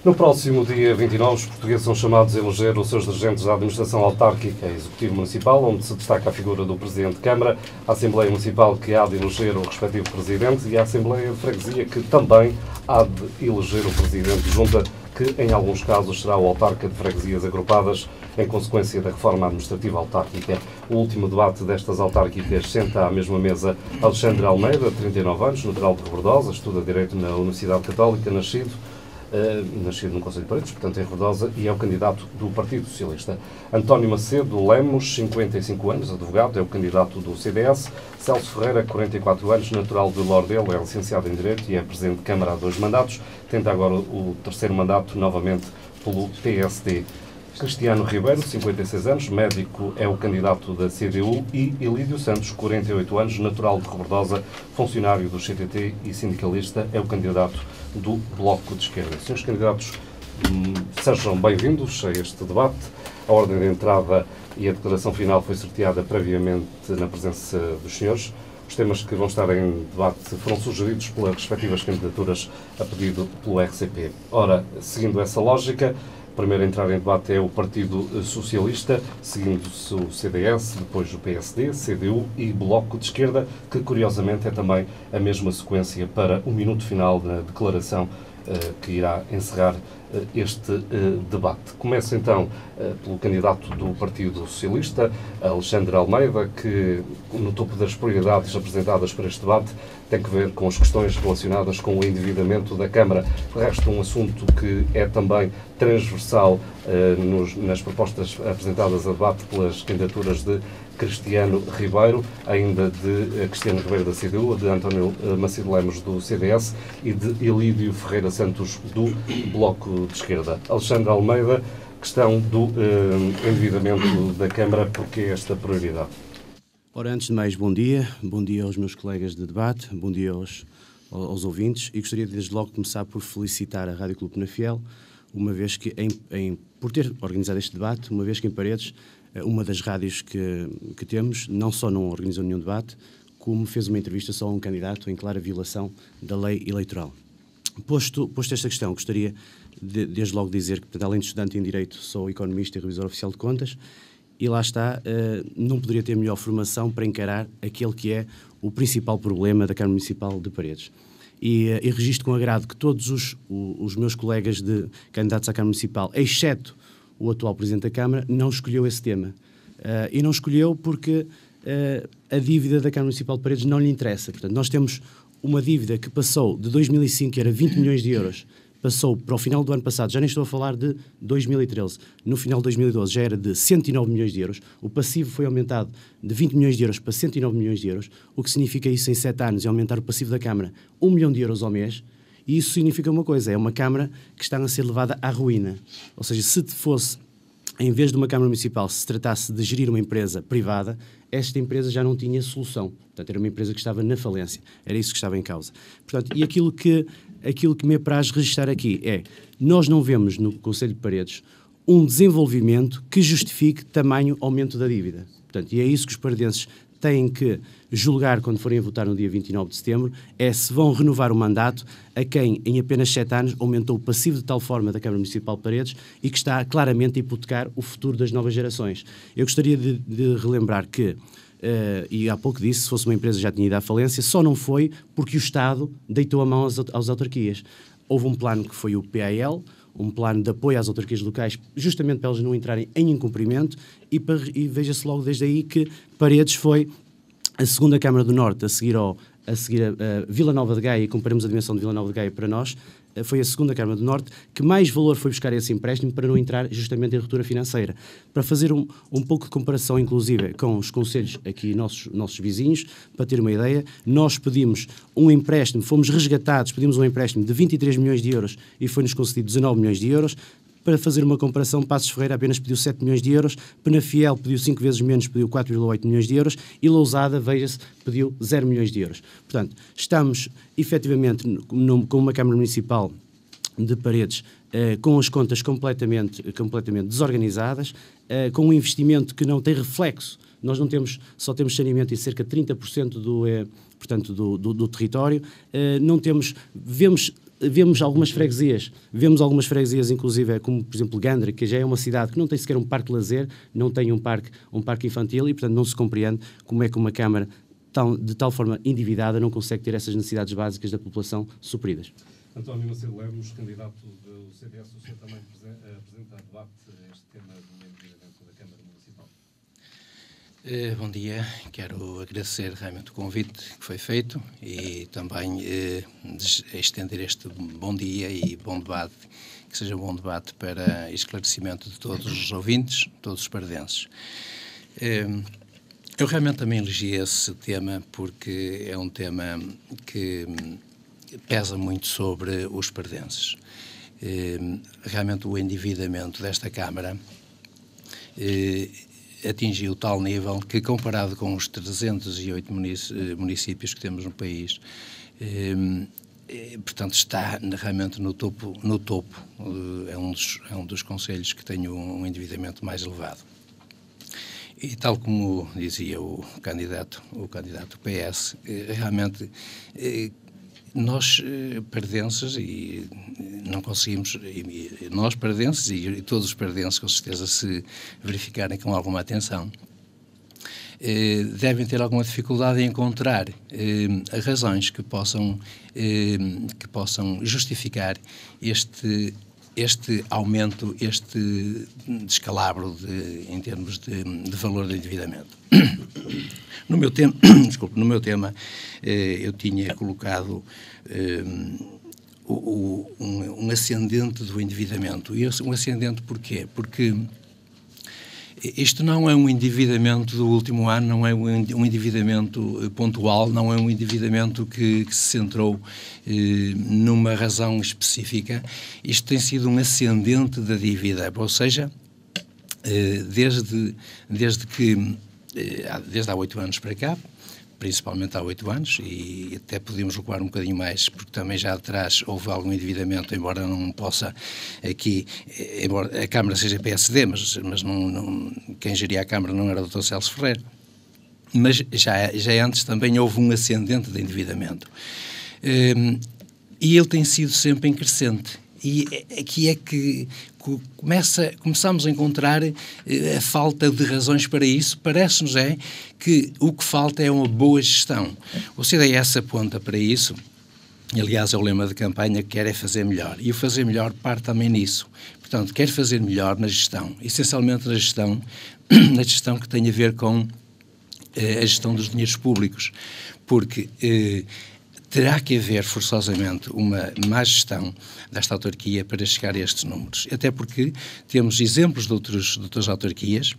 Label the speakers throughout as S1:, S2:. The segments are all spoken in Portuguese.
S1: No próximo dia 29, os portugueses são chamados a eleger os seus dirigentes da administração autárquica e executivo municipal, onde se destaca a figura do Presidente de Câmara, a Assembleia Municipal que há de eleger o respectivo Presidente e a Assembleia de Freguesia que também há de eleger o Presidente de Junta, que em alguns casos será o autarca de freguesias agrupadas em consequência da reforma administrativa autárquica. O último debate destas autárquicas senta à mesma mesa Alexandre Almeida, 39 anos, natural de Rebordosa, estuda Direito na Universidade Católica, nascido no Conselho de Paredes, portanto em Rebordosa, e é o candidato do Partido Socialista. António Macedo Lemos, 55 anos, advogado, é o candidato do CDS. Celso Ferreira, 44 anos, natural de Lordelo, é licenciado em Direito e é Presidente de Câmara há 2 mandatos. Tenta agora o 3º mandato, novamente pelo PSD. Cristiano Ribeiro, 56 anos, médico, é o candidato da CDU, e Elídio Santos, 48 anos, natural de Rebordosa, funcionário do CTT e sindicalista, é o candidato do Bloco de Esquerda. Senhores candidatos, sejam bem-vindos a este debate. A ordem de entrada e a declaração final foi sorteada previamente na presença dos senhores. Os temas que vão estar em debate foram sugeridos pelas respectivas candidaturas a pedido pelo RCP. Ora, seguindo essa lógica, o primeiro a entrar em debate é o Partido Socialista, seguindo-se o CDS, depois o PSD, CDU e Bloco de Esquerda, que curiosamente é também a mesma sequência para o minuto final da declaração que irá encerrar este debate. Começa então pelo candidato do Partido Socialista, Alexandre Almeida, que no topo das prioridades apresentadas para este debate tem que ver com as questões relacionadas com o endividamento da Câmara. De resto, um assunto que é também transversal nas propostas apresentadas a debate pelas candidaturas de Cristiano Ribeiro, ainda de Cristiano Ribeiro da CDU, de António Macedo Lemos do CDS e de Elídio Ferreira Santos do Bloco de Esquerda. Alexandre Almeida, questão do endividamento da Câmara, porque esta prioridade?
S2: Ora, antes de mais, bom dia aos meus colegas de debate, bom dia aos ouvintes, e gostaria de, desde logo, começar por felicitar a Rádio Clube Penafiel, uma vez que, por ter organizado este debate, uma vez que em Paredes, uma das rádios que temos, não só não organizou nenhum debate, como fez uma entrevista só a um candidato em clara violação da lei eleitoral. Posto esta questão, gostaria de, desde logo, dizer que, além de estudante em Direito, sou economista e revisor oficial de contas, e lá está, não poderia ter melhor formação para encarar aquele que é o principal problema da Câmara Municipal de Paredes. E registro com agrado que todos os meus colegas de candidatos à Câmara Municipal, exceto o atual Presidente da Câmara, não escolheu esse tema. E não escolheu porque a dívida da Câmara Municipal de Paredes não lhe interessa. Portanto, nós temos uma dívida que passou de 2005, que era 20 milhões de euros, passou para o final do ano passado, já nem estou a falar de 2013, no final de 2012 já era de 109 milhões de euros, o passivo foi aumentado de 20 milhões de euros para 109 milhões de euros, o que significa isso em 7 anos, é aumentar o passivo da Câmara 1 milhão de euros ao mês, e isso significa uma coisa, é uma Câmara que está a ser levada à ruína. Ou seja, se fosse, em vez de uma Câmara Municipal, se tratasse de gerir uma empresa privada, esta empresa já não tinha solução. Portanto, era uma empresa que estava na falência. Era isso que estava em causa. Portanto, e aquilo que me apraz registrar aqui é, nós não vemos no Conselho de Paredes um desenvolvimento que justifique tamanho aumento da dívida. Portanto, e é isso que os paredenses têm que julgar quando forem a votar no dia 29 de setembro, é se vão renovar o mandato a quem, em apenas 7 anos, aumentou o passivo de tal forma da Câmara Municipal de Paredes e que está claramente a hipotecar o futuro das novas gerações. Eu gostaria de relembrar que, e há pouco disse, se fosse uma empresa já tinha ido à falência, só não foi porque o Estado deitou a mão às autarquias. Houve um plano que foi o PAL, um plano de apoio às autarquias locais, justamente para elas não entrarem em incumprimento, e veja-se logo desde aí que Paredes foi a segunda Câmara do Norte a seguir a Vila Nova de Gaia, e comparamos a dimensão de Vila Nova de Gaia para nós, foi a segunda Câmara do Norte que mais valor foi buscar esse empréstimo para não entrar justamente em ruptura financeira. Para fazer um pouco de comparação, inclusive, com os concelhos aqui, nossos vizinhos, para ter uma ideia, nós pedimos um empréstimo, fomos resgatados, pedimos um empréstimo de 23 milhões de euros e foi-nos concedido 19 milhões de euros. Para fazer uma comparação, Passos Ferreira apenas pediu 7 milhões de euros, Penafiel pediu 5 vezes menos, pediu 4,8 milhões de euros e Lousada, veja-se, pediu 0 milhões de euros. Portanto, estamos efetivamente com uma Câmara Municipal de Paredes com as contas completamente desorganizadas, com um investimento que não tem reflexo. Nós só temos saneamento em cerca de 30% do território, vemos vemos algumas freguesias, inclusive, como por exemplo Gandra, que já é uma cidade que não tem sequer um parque de lazer, não tem um parque infantil e, portanto, não se compreende como é que uma Câmara de tal forma endividada não consegue ter essas necessidades básicas da população supridas.
S1: António Macedo Lemos, candidato do CDS, o senhor também apresenta a debate este tema do endividamento da Câmara Municipal.
S3: Bom dia, quero agradecer realmente o convite que foi feito e também estender este bom dia e bom debate, que seja um bom debate para esclarecimento de todos os ouvintes, todos os pardenses. Eu realmente também elegi esse tema porque é um tema que pesa muito sobre os pardenses. Realmente o endividamento desta Câmara atingiu tal nível que, comparado com os 308 municípios que temos no país, portanto, está realmente no topo. É um dos concelhos que tem um endividamento mais elevado. E tal como dizia o candidato PS, realmente nós pardenses e não conseguimos, nós pardenses e todos os pardenses com certeza se verificarem com alguma atenção, devem ter alguma dificuldade em encontrar razões que possam justificar este aumento, este descalabro em termos de valor do endividamento. No meu tema, eu tinha colocado um ascendente do endividamento. E um ascendente porquê? Porque isto não é um endividamento do último ano, não é um endividamento pontual, não é um endividamento que se centrou numa razão específica. Isto tem sido um ascendente da dívida, ou seja, desde há 8 anos para cá, principalmente há 8 anos, e até podemos recuar um bocadinho mais, porque também já atrás houve algum endividamento, embora não possa aqui, embora a Câmara seja PSD, mas quem geria a Câmara não era o Dr. Celso Ferreira. Mas já antes também houve um ascendente de endividamento. E ele tem sido sempre em crescente. E aqui é que começamos a encontrar a falta de razões para isso. Parece-nos que o que falta é uma boa gestão. O CDS aponta para isso, aliás é o lema de campanha, que quer é fazer melhor. E o fazer melhor parte também nisso. Portanto, quer fazer melhor na gestão, essencialmente na gestão que tem a ver com a gestão dos dinheiros públicos. Porque terá que haver forçosamente uma má gestão desta autarquia para chegar a estes números. Até porque temos exemplos de outras autarquias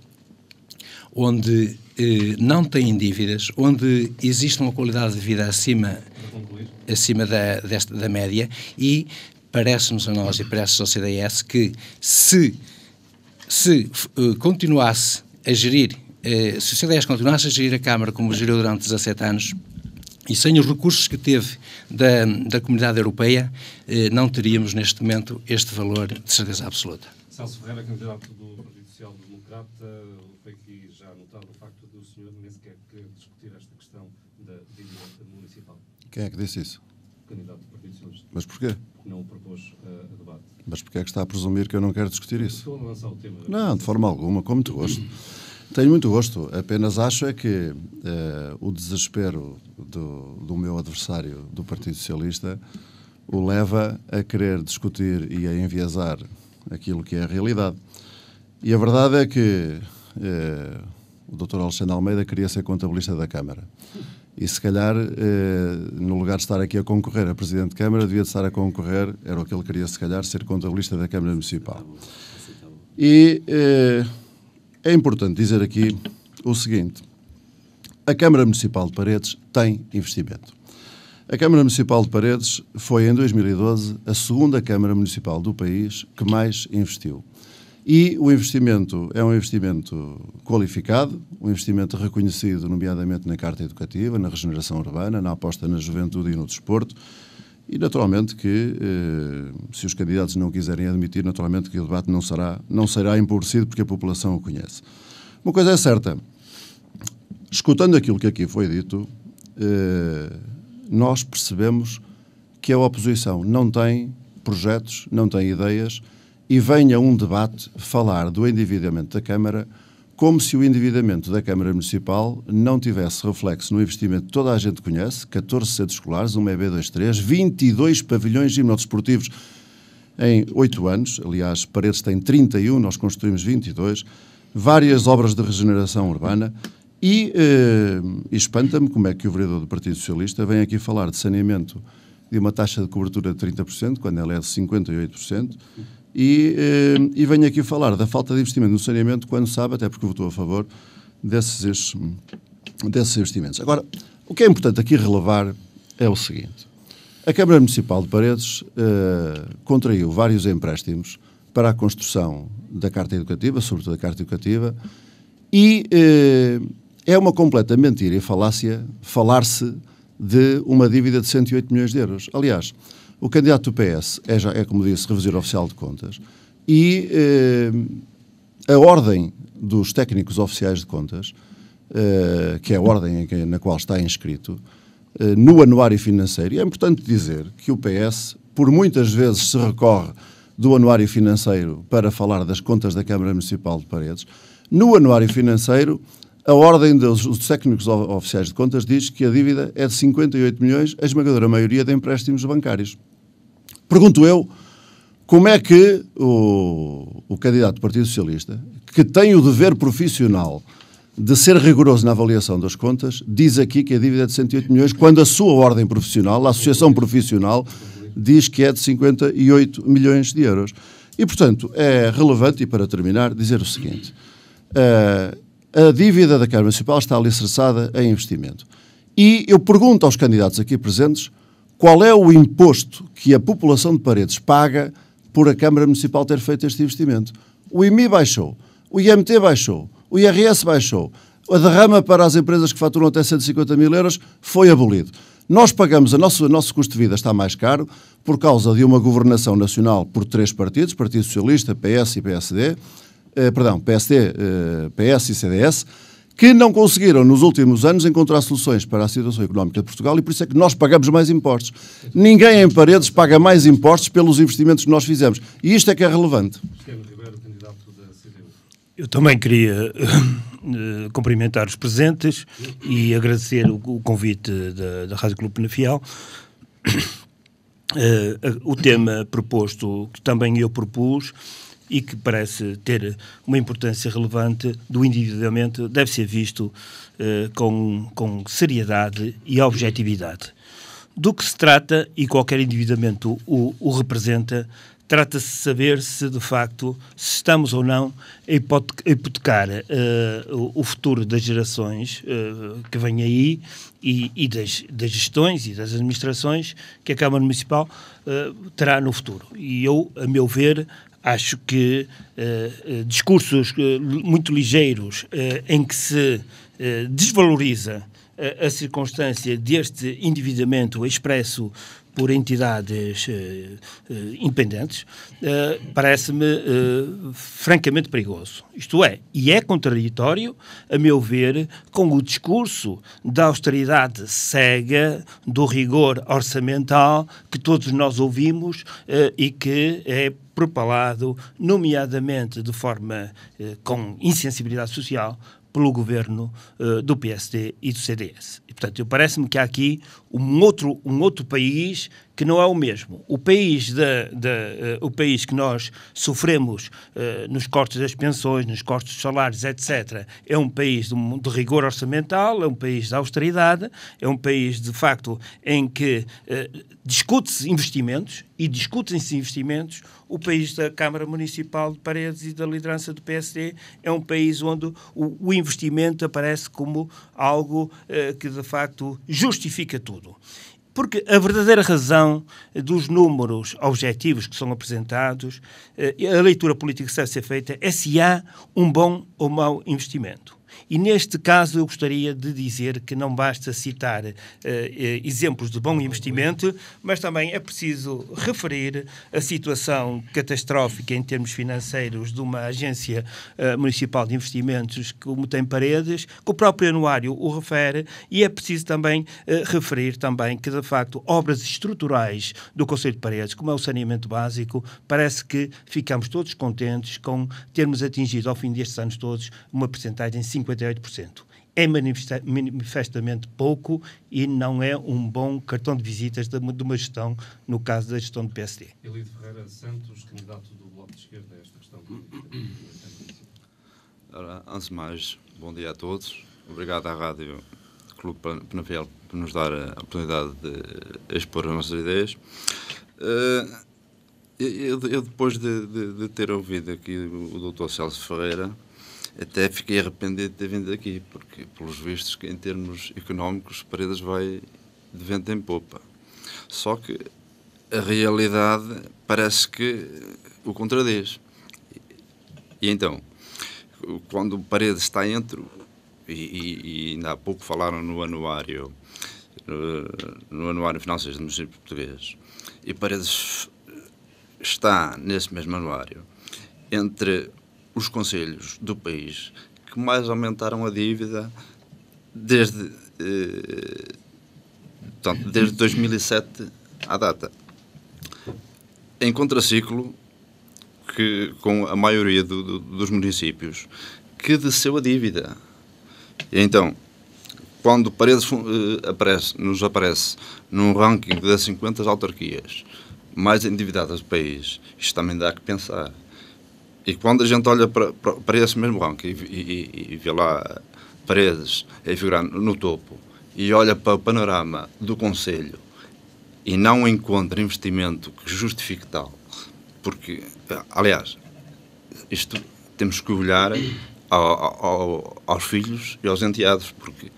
S3: onde não têm dívidas, onde existe uma qualidade de vida acima da média, e parece-nos a nós e parece-nos ao CDS que se continuasse a gerir, se o CDS continuasse a gerir a Câmara como geriu durante 17 anos, e sem os recursos que teve da Comunidade Europeia, não teríamos neste momento este valor de certeza absoluta.
S1: Celso Ferreira, candidato do Partido Social Democrata, foi aqui já notado o facto do senhor nem sequer querer discutir esta questão da dívida municipal.
S4: Quem é que disse isso?
S1: O candidato do Partido Socialista.
S4: Mas porquê?
S1: Porque não o propôs a debate.
S4: Mas porquê é que está a presumir que eu não quero discutir isso?
S1: Estou a lançar o tema.
S4: Não, de forma alguma, com muito gosto. Tenho muito gosto, apenas acho é que o desespero do meu adversário do Partido Socialista o leva a querer discutir e a enviesar aquilo que é a realidade. E a verdade é que o Dr. Alexandre Almeida queria ser contabilista da Câmara. E se calhar, no lugar de estar aqui a concorrer a Presidente de Câmara, devia de estar a concorrer, era o que ele queria se calhar, ser contabilista da Câmara Municipal. E é importante dizer aqui o seguinte: a Câmara Municipal de Paredes tem investimento. A Câmara Municipal de Paredes foi, em 2012, a segunda Câmara Municipal do país que mais investiu. E o investimento é um investimento qualificado, um investimento reconhecido, nomeadamente na Carta Educativa, na regeneração urbana, na aposta na juventude e no desporto. E, naturalmente, que se os candidatos não quiserem admitir, naturalmente que o debate não será empobrecido porque a população o conhece. Uma coisa é certa, escutando aquilo que aqui foi dito, nós percebemos que a oposição não tem projetos, não tem ideias e venha um debate falar do endividamento da Câmara como se o endividamento da Câmara Municipal não tivesse reflexo no investimento que toda a gente conhece, 14 centros escolares, uma EB23, 22 pavilhões gimnodesportivos em 8 anos, aliás, Paredes tem 31, nós construímos 22, várias obras de regeneração urbana e espanta-me como é que o vereador do Partido Socialista vem aqui falar de saneamento de uma taxa de cobertura de 30%, quando ela é de 58%, e venho aqui falar da falta de investimento no saneamento quando sabe, até porque votou a favor, desses investimentos. Agora, o que é importante aqui relevar é o seguinte. A Câmara Municipal de Paredes contraiu vários empréstimos para a construção da Carta Educativa, sobretudo da Carta Educativa, e é uma completa mentira e falácia falar-se de uma dívida de 108 milhões de euros. Aliás, o candidato do PS é, como disse, revisor oficial de contas e a ordem dos técnicos oficiais de contas, que é a ordem na qual está inscrito, no anuário financeiro, e é importante dizer que o PS, por muitas vezes se recorre do anuário financeiro para falar das contas da Câmara Municipal de Paredes, no anuário financeiro a ordem dos técnicos oficiais de contas diz que a dívida é de 58 milhões, a esmagadora maioria de empréstimos bancários. Pergunto eu, como é que o candidato do Partido Socialista, que tem o dever profissional de ser rigoroso na avaliação das contas, diz aqui que a dívida é de 108 milhões, quando a sua ordem profissional, a associação profissional, diz que é de 58 milhões de euros. E, portanto, é relevante, e para terminar, dizer o seguinte. A dívida da Câmara Municipal está alicerçada em investimento. E eu pergunto aos candidatos aqui presentes qual é o imposto que a população de Paredes paga por a Câmara Municipal ter feito este investimento. O IMI baixou, o IMT baixou, o IRS baixou, a derrama para as empresas que faturam até 150 mil euros foi abolido. Nós pagamos, o nosso custo de vida está mais caro por causa de uma governação nacional por 3 partidos, Partido Socialista, PS e PSD, PSD, PS e CDS, que não conseguiram nos últimos anos encontrar soluções para a situação económica de Portugal e por isso é que nós pagamos mais impostos. Ninguém em Paredes paga mais impostos pelos investimentos que nós fizemos. E isto é que é relevante.
S5: Eu também queria cumprimentar os presentes e agradecer o convite da Rádio Clube Penafiel. O tema proposto, que também eu propus, e que parece ter uma importância relevante do endividamento, deve ser visto com seriedade e objetividade. Do que se trata, e qualquer endividamento o representa, trata-se de saber se, de facto, se estamos ou não a hipotecar o futuro das gerações que vêm aí e das gestões e das administrações que a Câmara Municipal terá no futuro. E eu, a meu ver, acho que discursos muito ligeiros em que se desvaloriza a circunstância deste endividamento expresso por entidades independentes, parece-me francamente perigoso. Isto é, e é contraditório, a meu ver, com o discurso da austeridade cega, do rigor orçamental que todos nós ouvimos e que é propalado, nomeadamente de forma com insensibilidade social, pelo governo do PSD e do CDS. E, portanto, parece-me que há aqui um outro país que não é o mesmo. O país que nós sofremos nos cortes das pensões, nos cortes dos salários, etc., é um país de rigor orçamental, é um país de austeridade, é um país, de facto, em que discute-se investimentos e discutem-se investimentos. O país da Câmara Municipal de Paredes e da liderança do PSD é um país onde o investimento aparece como algo que, de facto, justifica tudo. Porque a verdadeira razão dos números objetivos que são apresentados, a leitura política que deve ser feita, é se há um bom ou mau investimento. E neste caso eu gostaria de dizer que não basta citar exemplos de bom investimento, mas também é preciso referir a situação catastrófica em termos financeiros de uma agência municipal de investimentos como tem Paredes, que o próprio anuário o refere, e é preciso também referir também que, de facto, obras estruturais do Concelho de Paredes, como é o saneamento básico, parece que ficamos todos contentes com termos atingido ao fim destes anos todos uma percentagem de 58%. É manifestamente pouco e não é um bom cartão de visitas de uma gestão, no caso da gestão do PSD.
S1: Elidio Ferreira Santos, candidato do Bloco de Esquerda a esta questão.
S6: Ora, antes de mais, bom dia a todos. Obrigado à Rádio Clube Penafiel por nos dar a oportunidade de expor as nossas ideias. Eu depois de ter ouvido aqui o Dr. Celso Ferreira, até fiquei arrependido de ter vindo aqui, porque, pelos vistos, que em termos económicos, Paredes vai de vento em popa. Só que a realidade parece que o contradiz. E então, quando Paredes está entre, e ainda há pouco falaram no anuário financeiro do município português, e Paredes está nesse mesmo anuário entre os concelhos do país que mais aumentaram a dívida desde 2007 à data. Em contraciclo com a maioria dos municípios que desceu a dívida. E então, quando Paredes nos aparece num ranking das 50 autarquias mais endividadas do país, isto também dá que pensar. E quando a gente olha para esse mesmo ranking e vê lá Paredes a figurar no topo e olha para o panorama do Concelho e não encontra investimento que justifique tal, porque, aliás, isto temos que olhar aos filhos e aos enteados, porque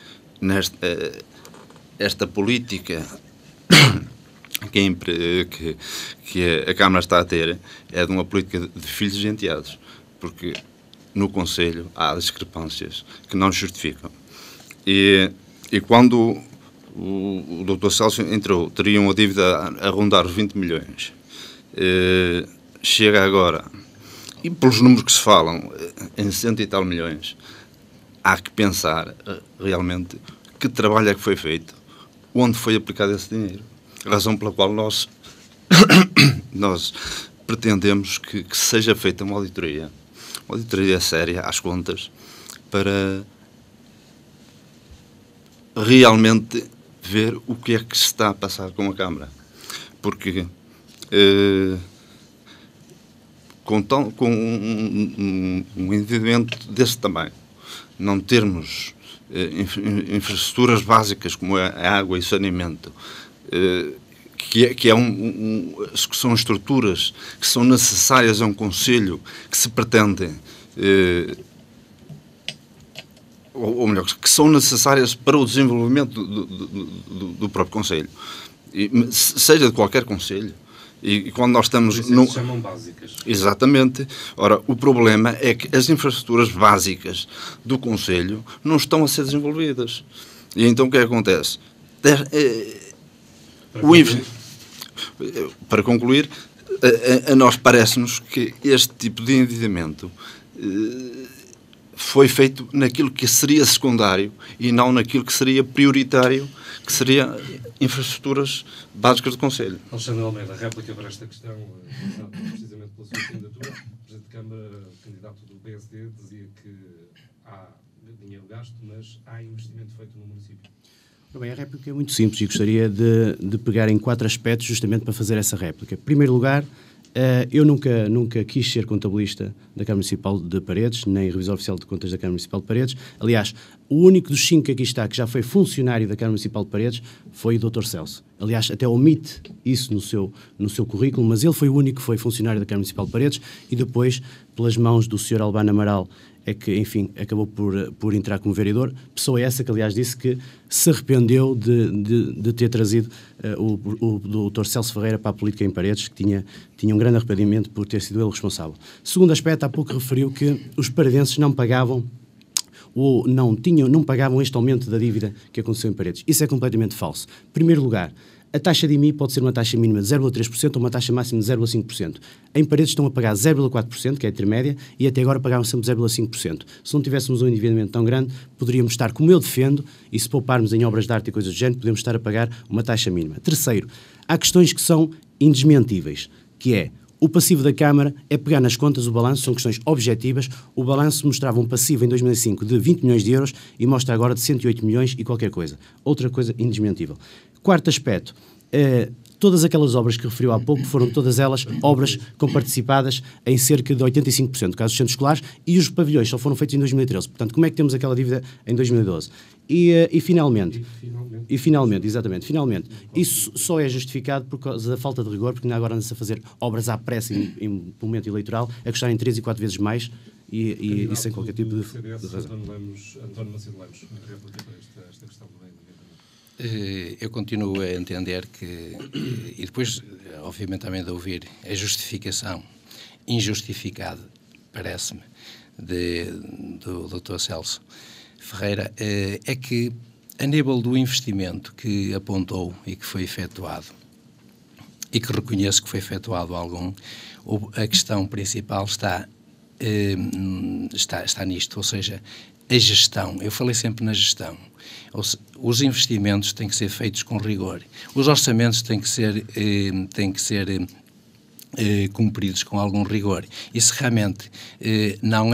S6: esta política que a Câmara está a ter é de uma política de filhos e enteados, porque no Concelho há discrepâncias que não justificam. E quando o Dr. Celso entrou, teriam a dívida a rondar os 20 milhões. Chega agora, e pelos números que se falam, em 100 e tal milhões, há que pensar realmente que trabalho é que foi feito, onde foi aplicado esse dinheiro. A razão pela qual nós pretendemos que seja feita uma auditoria séria às contas, para realmente ver o que é que se está a passar com a Câmara. Porque com um endividamento desse tamanho, não termos infraestruturas básicas como a água e o saneamento, que são estruturas que são necessárias a um Concelho que se pretende, ou melhor, que são necessárias para o desenvolvimento do próprio Concelho, seja de qualquer Concelho. E quando nós estamos
S1: se chamam básicas.
S6: Exatamente. Ora, o problema é que as infraestruturas básicas do Concelho não estão a ser desenvolvidas. E então o que é que acontece? Para concluir, a nós parece-nos que este tipo de endividamento foi feito naquilo que seria secundário e não naquilo que seria prioritário, que seria infraestruturas básicas do Concelho.
S1: Alexandre Almeida, réplica para esta questão, precisamente pela sua candidatura. O Presidente de Câmara, candidato do PSD, dizia que há dinheiro gasto, mas há investimento feito no município.
S2: Bem, a réplica é muito simples e gostaria de pegar em 4 aspectos justamente para fazer essa réplica. Em primeiro lugar, eu nunca quis ser contabilista da Câmara Municipal de Paredes, nem revisor oficial de contas da Câmara Municipal de Paredes. Aliás, o único dos 5 que aqui está que já foi funcionário da Câmara Municipal de Paredes foi o Dr. Celso. Aliás, até omite isso no seu currículo, mas ele foi o único que foi funcionário da Câmara Municipal de Paredes e depois, pelas mãos do Sr. Albano Amaral, é que, enfim, acabou por entrar como vereador. Pessoa essa que, aliás, disse que se arrependeu de ter trazido o Dr. Celso Ferreira para a política em Paredes, que tinha um grande arrependimento por ter sido ele responsável. Segundo aspecto, há pouco referiu que os paredenses não pagavam ou não pagavam este aumento da dívida que aconteceu em Paredes. Isso é completamente falso. Em primeiro lugar, a taxa de IMI pode ser uma taxa mínima de 0,3% ou uma taxa máxima de 0,5%. Em Paredes estão a pagar 0,4%, que é a intermédia, e até agora pagaram sempre 0,5%. Se não tivéssemos um endividamento tão grande, poderíamos estar, como eu defendo, e se pouparmos em obras de arte e coisas do género, podemos estar a pagar uma taxa mínima. Terceiro, há questões que são indesmentíveis, que é o passivo da Câmara é pegar nas contas o balanço, são questões objetivas. O balanço mostrava um passivo em 2005 de 20 milhões de euros e mostra agora de 108 milhões e qualquer coisa. Outra coisa indesmentível. Quarto aspecto, todas aquelas obras que referiu há pouco foram todas elas obras participadas em cerca de 85%, casos dos centros escolares, e os pavilhões só foram feitos em 2013. Portanto, como é que temos aquela dívida em 2012? Finalmente, isso só é justificado por causa da falta de rigor, porque ainda agora anda-se a fazer obras à pressa em momento eleitoral, a custarem 3 e 4 vezes mais, e sem qualquer tipo de razão.
S1: António Macedo Lemos, réplica para esta questão do endividamento.
S3: Eu continuo a entender que, e depois, obviamente, também de ouvir a justificação injustificada, parece-me, do Dr. Celso Ferreira, é que, a nível do investimento que apontou e que foi efetuado, e que reconheço que foi efetuado algum, a questão principal está nisto, ou seja, a gestão. Eu falei sempre na gestão. Os investimentos têm que ser feitos com rigor. Os orçamentos têm que ser cumpridos com algum rigor. E se realmente não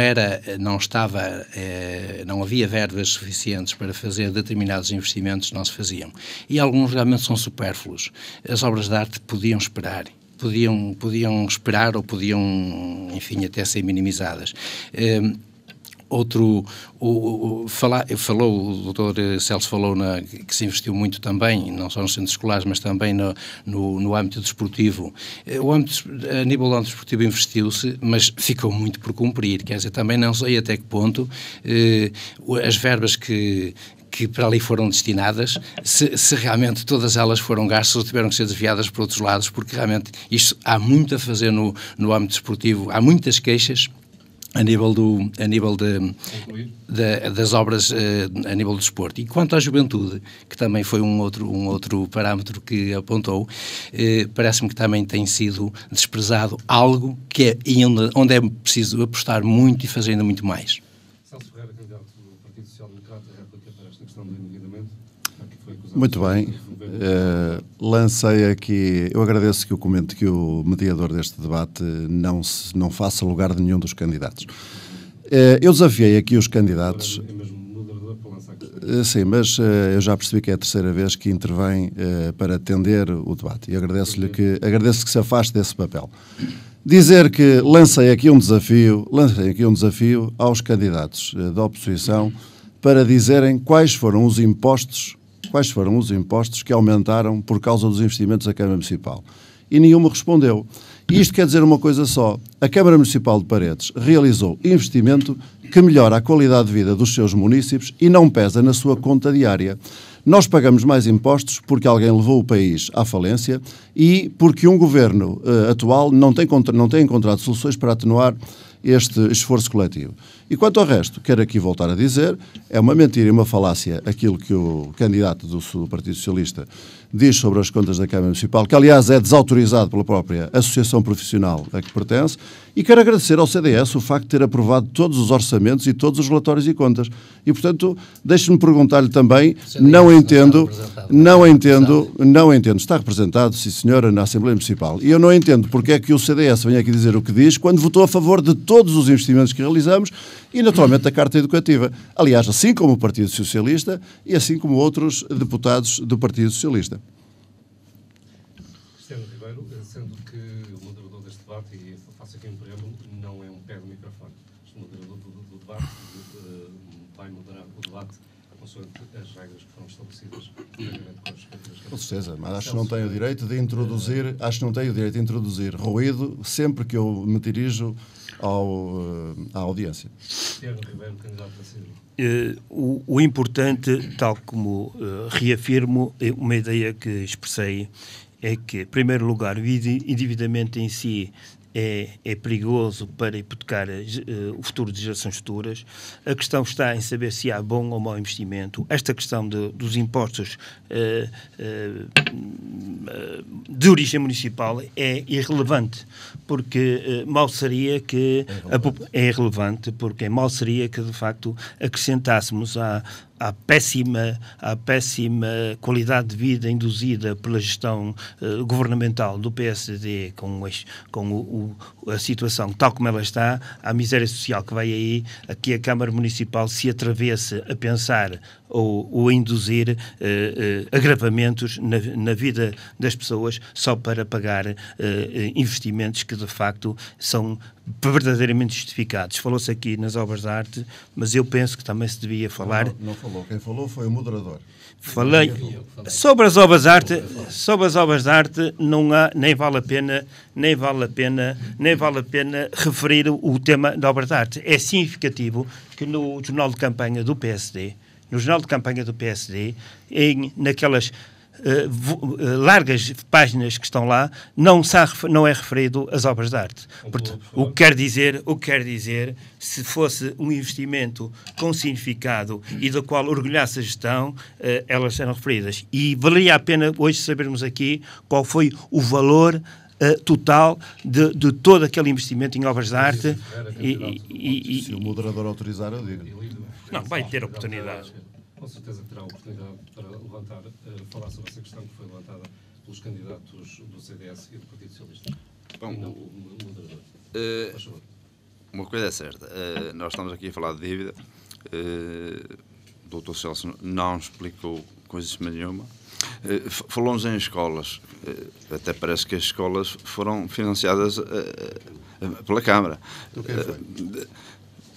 S3: havia verbas suficientes para fazer determinados investimentos, não se faziam. E alguns realmente são supérfluos. As obras de arte podiam esperar. Podiam esperar ou podiam, enfim, até ser minimizadas. O Dr. Celso falou que se investiu muito também, não só nos centros escolares, mas também no âmbito desportivo. A nível do âmbito desportivo investiu-se, mas ficou muito por cumprir. Quer dizer, também não sei até que ponto as verbas que para ali foram destinadas, se realmente todas elas foram gastas ou tiveram que ser desviadas para outros lados, porque realmente isto há muito a fazer no âmbito desportivo, há muitas queixas a nível das obras a nível do desporto. E quanto à juventude, que também foi um outro parâmetro que apontou, parece-me que também tem sido desprezado algo que onde é preciso apostar muito e fazer ainda muito mais.
S1: Celso Ferreira, candidato do Partido Social Democrata, réplica para esta questão do endividamento.
S4: Muito bem. Lancei aqui, eu agradeço que o mediador deste debate não faça lugar de nenhum dos candidatos. Eu desafiei aqui os candidatos.
S1: É mesmo moderador para lançar a questão.
S4: Sim, mas eu já percebi que é a terceira vez que intervém para atender o debate e agradeço que se afaste desse papel. Dizer que lancei aqui um desafio aos candidatos da oposição para dizerem quais foram os impostos que aumentaram por causa dos investimentos da Câmara Municipal. E nenhum me respondeu. E isto quer dizer uma coisa só. A Câmara Municipal de Paredes realizou investimento que melhora a qualidade de vida dos seus munícipes e não pesa na sua conta diária. Nós pagamos mais impostos porque alguém levou o país à falência e porque um governo atual não tem encontrado soluções para atenuar este esforço coletivo. E quanto ao resto, quero aqui voltar a dizer, é uma mentira e uma falácia aquilo que o candidato do Partido Socialista diz sobre as contas da Câmara Municipal, que aliás é desautorizado pela própria associação profissional a que pertence, e quero agradecer ao CDS o facto de ter aprovado todos os orçamentos e todos os relatórios e contas. E, portanto, deixe-me perguntar-lhe também, não entendo, está representado, sim senhora, na Assembleia Municipal, e eu não entendo porque é que o CDS vem aqui dizer o que diz, quando votou a favor de todos os investimentos que realizamos e, naturalmente, da Carta Educativa. Aliás, assim como o Partido Socialista e assim como outros deputados do Partido Socialista.
S1: Cristiano Ribeiro, sendo que o moderador deste debate, e faço aqui um preâmbulo, não é um pé do microfone. O moderador do debate vai moderar o debate consoante as regras que foram estabelecidas.
S4: Com certeza, mas acho que não tenho o direito de introduzir ruído sempre que eu me dirijo à audiência.
S1: Cristiano Ribeiro, candidato a ser.
S5: O importante, tal como reafirmo, uma ideia que expressei, é que, em primeiro lugar, o endividamento em si é perigoso para hipotecar o futuro de gerações futuras. A questão está em saber se há bom ou mau investimento. Esta questão dos impostos de origem municipal é irrelevante, porque mal seria que... É irrelevante, porque mal seria que, de facto, acrescentássemos à péssima qualidade de vida induzida pela gestão governamental do PSD com a situação tal como ela está, à miséria social que vai aí, aqui a Câmara Municipal se atravessa a pensar ou a induzir agravamentos na vida das pessoas só para pagar investimentos que de facto são verdadeiramente justificados. Falou-se aqui nas obras de arte, mas eu penso que também se devia falar...
S4: Não falou. Quem falou foi o moderador.
S5: Falei sobre as obras de arte. Sobre as obras de arte não há, nem vale a pena referir o tema da obra de arte. É significativo que no jornal de campanha do PSD, naquelas largas páginas que estão lá, não é referido às obras de arte. Portanto, o que quer dizer, se fosse um investimento com significado e do qual orgulhasse a gestão, elas eram referidas. E valeria a pena hoje sabermos aqui qual foi o valor total de todo aquele investimento em obras de arte.
S4: Se o moderador autorizar, eu digo.
S5: Não, vai ter oportunidade.
S1: Com certeza que terá a oportunidade para falar sobre essa questão que foi levantada pelos candidatos do CDS e do Partido Socialista.
S6: Bom,
S1: e não o moderador. Por favor.
S6: Uma coisa é certa, nós estamos aqui a falar de dívida, o Dr. Celso não explicou coisa nenhuma. Falamos em escolas, até parece que as escolas foram financiadas pela Câmara.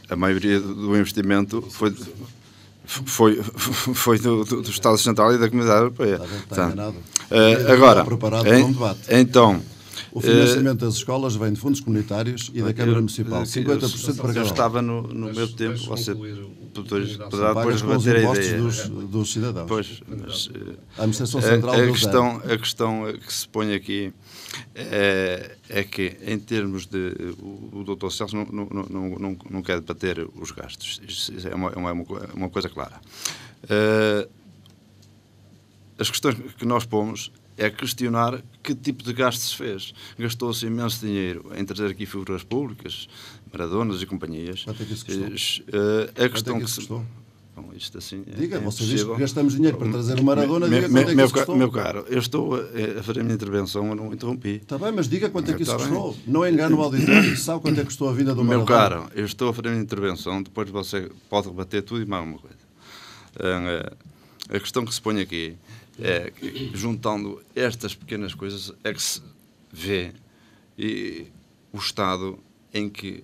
S6: A maioria do investimento foi do Estado Central e da Comunidade Europeia.
S4: Está enganado.
S6: Agora,
S4: preparado para um debate.
S6: Então,
S4: o financiamento das escolas vem de fundos comunitários e da Câmara Municipal. 50% para cada
S6: eu
S4: lado.
S6: estava no meu tempo, você poderá depois
S4: com os
S6: rebater a
S4: impostos
S6: ideia.
S4: dos cidadãos.
S6: Pois, mas,
S4: a Administração Central
S6: a questão que se põe aqui é que, em termos de... O Dr. Celso não quer debater os gastos. Isso é uma coisa clara. As questões que nós pomos é questionar que tipo de gasto se fez. Gastou-se imenso dinheiro em trazer aqui figuras públicas, Maradonas e companhias.
S4: Quanto é que isso custou?
S6: A questão
S4: Quanto é que isso custou?
S6: Bom, isto assim
S4: diga,
S6: é
S4: você diz que gastamos dinheiro para trazer o Maradona, diga quanto é que isso custou.
S6: Meu caro, eu estou a fazer a minha intervenção, eu não interrompi.
S4: Está bem, mas diga quanto é que isso custou. Não engano o auditório, sabe quanto é que custou a vinda do Maradona?
S6: Meu caro, eu estou a fazer a minha intervenção, depois você pode rebater tudo e mais uma coisa. A questão que se põe aqui é que, juntando estas pequenas coisas, é que se vê o estado em que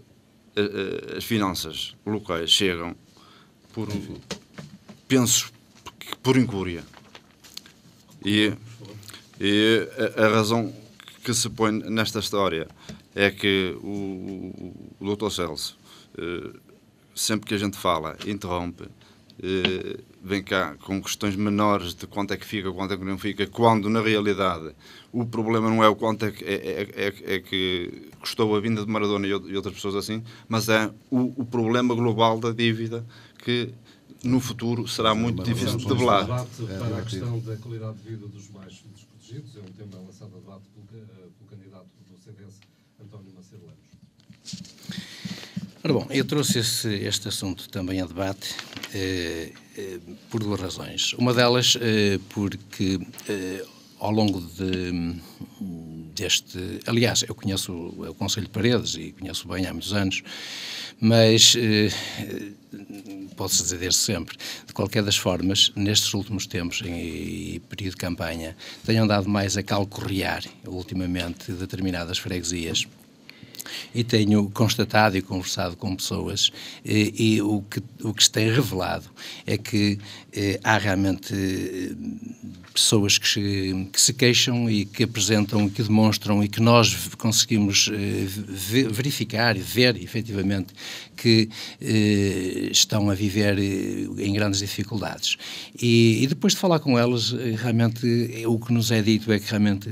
S6: as finanças locais chegam penso que por incúria. E a razão que se põe nesta história é que o Dr. Celso, sempre que a gente fala, interrompe, vem cá com questões menores de quanto é que fica, quanto é que não fica, quando na realidade o problema não é o quanto é que custou a vinda de Maradona e outras pessoas assim, mas é o problema global da dívida que no futuro será muito difícil de debelar.
S1: O debate para a questão da qualidade de vida dos mais desprotegidos é um tema lançado a debate pelo candidato do CDS, António Macedo Lemos.
S3: Ora bom, eu trouxe este assunto também a debate por duas razões. Uma delas porque ao longo deste... Aliás, eu conheço o Conselho de Paredes e conheço bem há muitos anos, mas pode-se dizer desde sempre. De qualquer das formas, nestes últimos tempos, em período de campanha, tenho andado mais a calcorrear, ultimamente, determinadas freguesias. E tenho constatado e conversado com pessoas e o que se tem revelado é que há realmente pessoas que se queixam e que apresentam, que demonstram e que nós conseguimos verificar e ver efetivamente que estão a viver em grandes dificuldades. E depois de falar com elas, realmente o que nos é dito é que realmente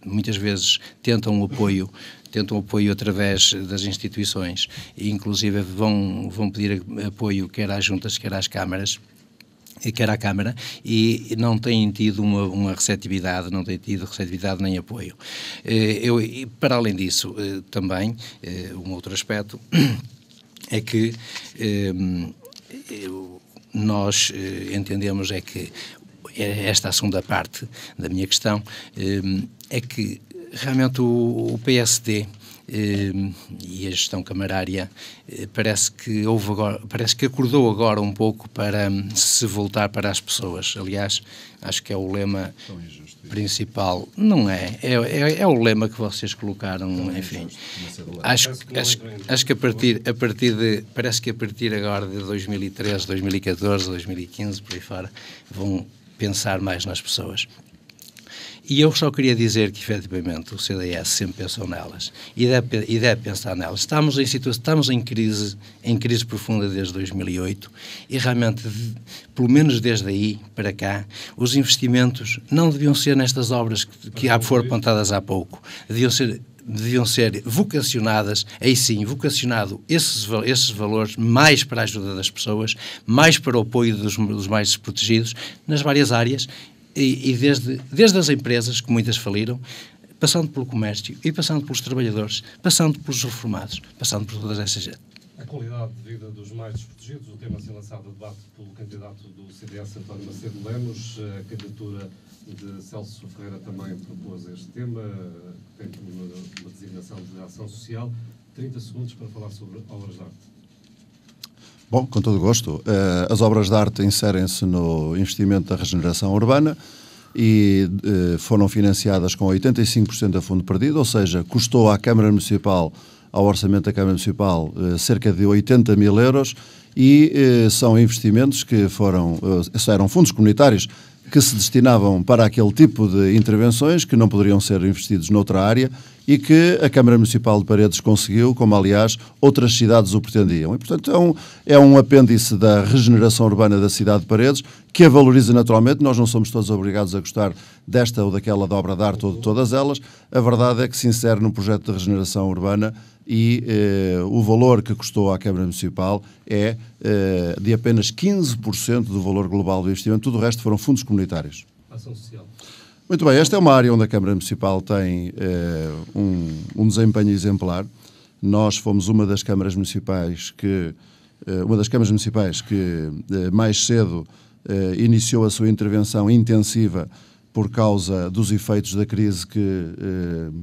S3: muitas vezes tentam o apoio tentam apoio através das instituições e inclusive vão pedir apoio quer às juntas, quer às câmaras, quer à Câmara, e não têm tido uma receptividade, não têm tido receptividade nem apoio. E para além disso, também, um outro aspecto é que nós entendemos é que esta a segunda parte da minha questão é que realmente o PSD e a gestão camarária parece que acordou agora um pouco para se voltar para as pessoas. Aliás, acho que é o lema principal. Não é. É o lema que vocês colocaram, enfim. Acho que parece que a partir agora de 2013, 2014, 2015, por aí fora, vão pensar mais nas pessoas. E eu só queria dizer que, efetivamente, o CDS sempre pensou nelas e deve pensar nelas. Estamos em crise profunda desde 2008 e, realmente, pelo menos desde aí para cá, os investimentos não deviam ser nestas obras que foram apontadas há pouco. Deviam ser vocacionadas, aí sim, vocacionado esses valores mais para a ajuda das pessoas, mais para o apoio dos mais desprotegidos, nas várias áreas, e desde as empresas, que muitas faliram, passando pelo comércio e passando pelos trabalhadores, passando pelos reformados, passando por todas essas gente.
S1: A qualidade de vida dos mais desprotegidos, o tema a ser lançado a debate pelo candidato do CDS, António Macedo Lemos. A candidatura de Celso Ferreira também propôs este tema, que tem uma designação de ação social. 30 segundos para falar sobre obras de arte.
S4: Bom, com todo o gosto. As obras de arte inserem-se no investimento da regeneração urbana e foram financiadas com 85% a fundo perdido, ou seja, custou à Câmara Municipal, ao orçamento da Câmara Municipal, cerca de 80 mil euros e são investimentos que eram fundos comunitários que se destinavam para aquele tipo de intervenções que não poderiam ser investidos noutra área e que a Câmara Municipal de Paredes conseguiu, como aliás outras cidades o pretendiam. E, portanto, é um apêndice da regeneração urbana da cidade de Paredes que a valoriza naturalmente. Nós não somos todos obrigados a gostar desta ou daquela de obra de arte ou de todas elas. A verdade é que se insere no projeto de regeneração urbana e o valor que custou à Câmara Municipal é de apenas 15% do valor global do investimento. Tudo o resto foram fundos comunitários.
S1: Ação social.
S4: Muito bem, esta é uma área onde a Câmara Municipal tem um desempenho exemplar. Nós fomos uma das câmaras municipais que mais cedo iniciou a sua intervenção intensiva por causa dos efeitos da crise que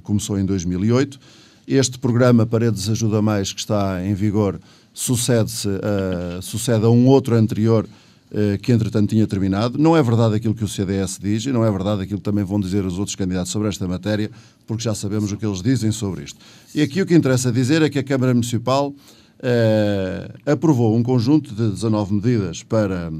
S4: começou em 2008. Este programa Paredes Ajuda Mais, que está em vigor, sucede a um outro anterior que, entretanto, tinha terminado. Não é verdade aquilo que o CDS diz e não é verdade aquilo que também vão dizer os outros candidatos sobre esta matéria, porque já sabemos o que eles dizem sobre isto. E aqui o que interessa dizer é que a Câmara Municipal aprovou um conjunto de 19 medidas para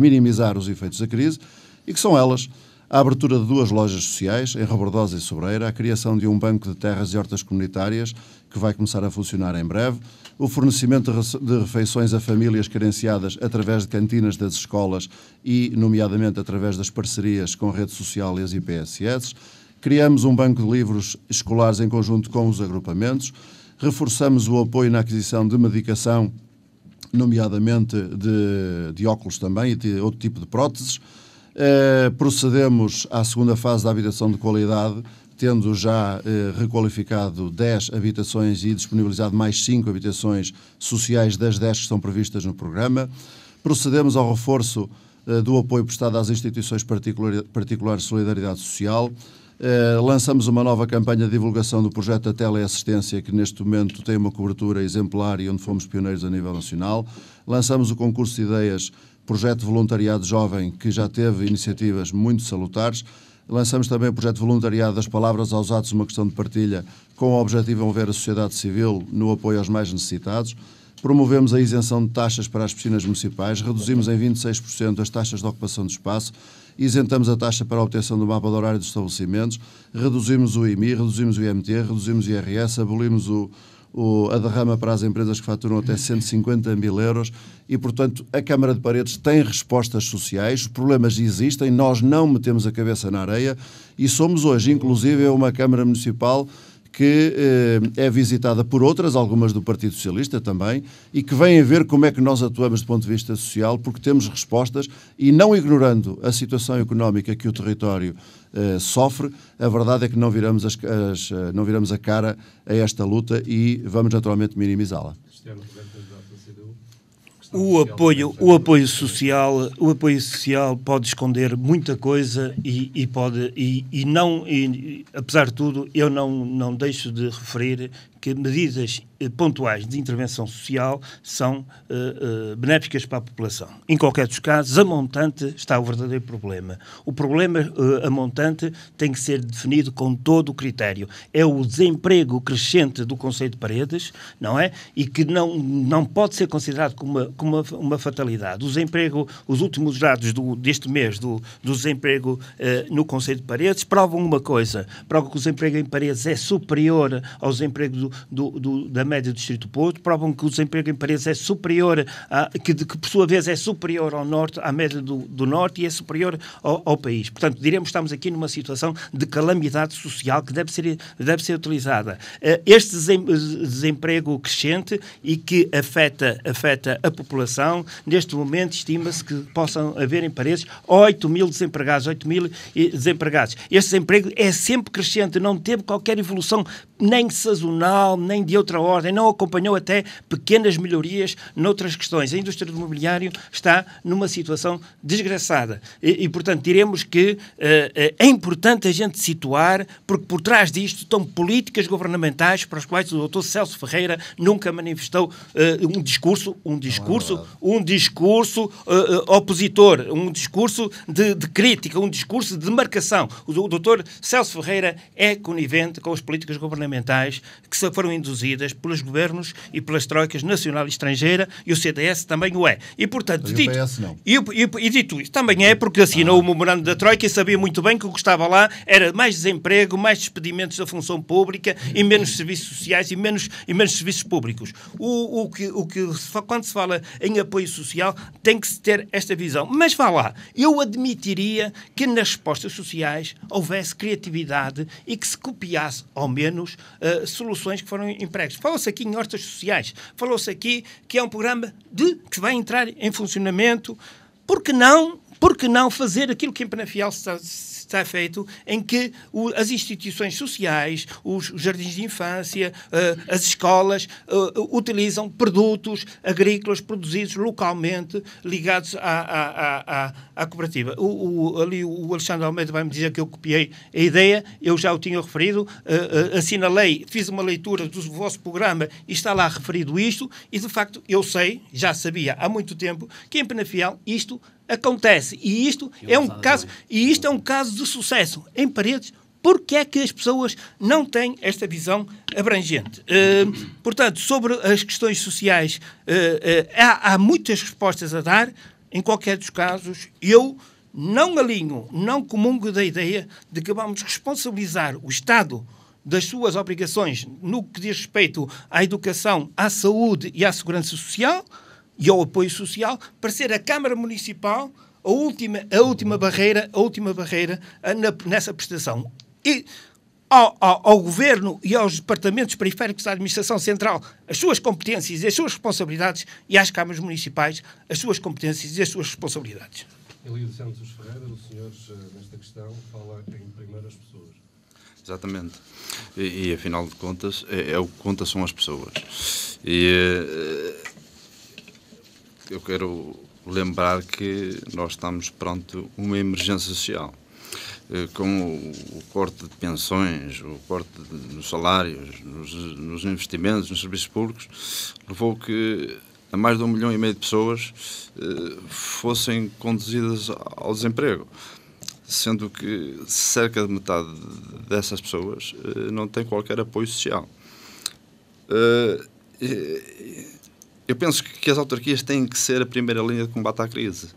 S4: minimizar os efeitos da crise, e que são elas: a abertura de 2 lojas sociais, em Rebordosa e Sobreira, a criação de um banco de terras e hortas comunitárias, que vai começar a funcionar em breve, o fornecimento de refeições a famílias carenciadas através de cantinas das escolas e, nomeadamente, através das parcerias com a Rede Social e as IPSS. Criamos um banco de livros escolares em conjunto com os agrupamentos. Reforçamos o apoio na aquisição de medicação, nomeadamente de óculos também e de outro tipo de próteses. Procedemos à segunda fase da habitação de qualidade, tendo já requalificado 10 habitações e disponibilizado mais 5 habitações sociais das 10 que estão previstas no programa. Procedemos ao reforço do apoio prestado às instituições particulares de solidariedade social. Lançamos uma nova campanha de divulgação do projeto da teleassistência, que neste momento tem uma cobertura exemplar e onde fomos pioneiros a nível nacional. Lançamos o concurso de ideias, projeto de voluntariado jovem, que já teve iniciativas muito salutares. Lançamos também o projeto de voluntariado das palavras aos atos, uma questão de partilha, com o objetivo de envolver a sociedade civil no apoio aos mais necessitados. Promovemos a isenção de taxas para as piscinas municipais, reduzimos em 26% as taxas de ocupação do espaço, isentamos a taxa para a obtenção do mapa de horário dos estabelecimentos, reduzimos o IMI, reduzimos o IMT, reduzimos o IRS, abolimos o a derrama para as empresas que faturam até 150 mil euros e, portanto, a Câmara de Paredes tem respostas sociais, os problemas existem, nós não metemos a cabeça na areia e somos hoje, inclusive, uma Câmara Municipal que é visitada por outras, algumas do Partido Socialista também, e que vêm a ver como é que nós atuamos do ponto de vista social, porque temos respostas e não ignorando a situação económica que o território sofre, a verdade é que não viramos a cara a esta luta e vamos naturalmente minimizá-la.
S5: O apoio social pode esconder muita coisa apesar de tudo, eu não deixo de referir que medidas pontuais de intervenção social são benéficas para a população. Em qualquer dos casos, a montante está o verdadeiro problema. O problema a montante tem que ser definido com todo o critério. É o desemprego crescente do concelho de Paredes, não é? E que não pode ser considerado como uma fatalidade. Os últimos dados deste mês do desemprego no concelho de Paredes provam uma coisa. Provam que o desemprego em Paredes é superior ao desemprego da média do Distrito Porto, provam que o desemprego em Paredes é superior, que por sua vez é superior ao Norte, à média do Norte e é superior ao país. Portanto, diremos que estamos aqui numa situação de calamidade social que deve ser utilizada. Este desemprego crescente e que afeta a população, neste momento estima-se que possam haver em Paredes 8 mil desempregados. Este desemprego é sempre crescente, não teve qualquer evolução nem sazonal, nem de outra ordem, não acompanhou até pequenas melhorias noutras questões. A indústria do imobiliário está numa situação desgraçada e portanto, diremos que é importante a gente situar, porque por trás disto estão políticas governamentais para as quais o Dr. Celso Ferreira nunca manifestou um discurso opositor, um discurso de crítica, um discurso de demarcação. O Dr. Celso Ferreira é conivente com as políticas governamentais que foram induzidas pelos governos e pelas troicas nacional e estrangeira, e o CDS também o é. E, portanto, dito isso, também é porque assinou o memorando da troika e sabia muito bem que o que estava lá era mais desemprego, mais despedimentos da função pública e menos serviços sociais e menos serviços públicos. Quando se fala em apoio social, tem que se ter esta visão. Mas vá lá, eu admitiria que nas respostas sociais houvesse criatividade e que se copiasse, ao menos, soluções que foram empregues. Falou-se aqui em hortas sociais, falou-se aqui que é um programa que vai entrar em funcionamento. Por que não fazer aquilo que em Penafiel está feito, em que as instituições sociais, os jardins de infância, as escolas, utilizam produtos agrícolas produzidos localmente, ligados à cooperativa. Ali o Alexandre Almeida vai-me dizer que eu copiei a ideia, eu já o tinha referido, assinalei, fiz uma leitura do vosso programa e está lá referido isto, e de facto eu já sabia há muito tempo, que em Penafiel isto acontece, e isto é um caso de sucesso. Em Paredes, porque é que as pessoas não têm esta visão abrangente? Portanto, sobre as questões sociais, há muitas respostas a dar. Em qualquer dos casos, eu não comungo da ideia de que vamos responsabilizar o Estado das suas obrigações no que diz respeito à educação, à saúde e à segurança social e ao apoio social, para ser a Câmara Municipal a última barreira nessa prestação. E ao Governo e aos departamentos periféricos da Administração Central as suas competências e as suas responsabilidades, e às câmaras municipais as suas competências e as suas responsabilidades.
S1: Elidio Santos Ferreira, o senhor, nesta questão, fala em primeiras pessoas.
S6: Exatamente. E afinal de contas, o que conta são as pessoas. E eu quero lembrar que nós estamos perante uma emergência social. Com o corte de pensões, o corte nos salários, nos investimentos, nos serviços públicos, levou que a mais de 1,5 milhão de pessoas fossem conduzidas ao desemprego, sendo que cerca de metade dessas pessoas não tem qualquer apoio social. Eu penso que as autarquias têm que ser a primeira linha de combate à crise.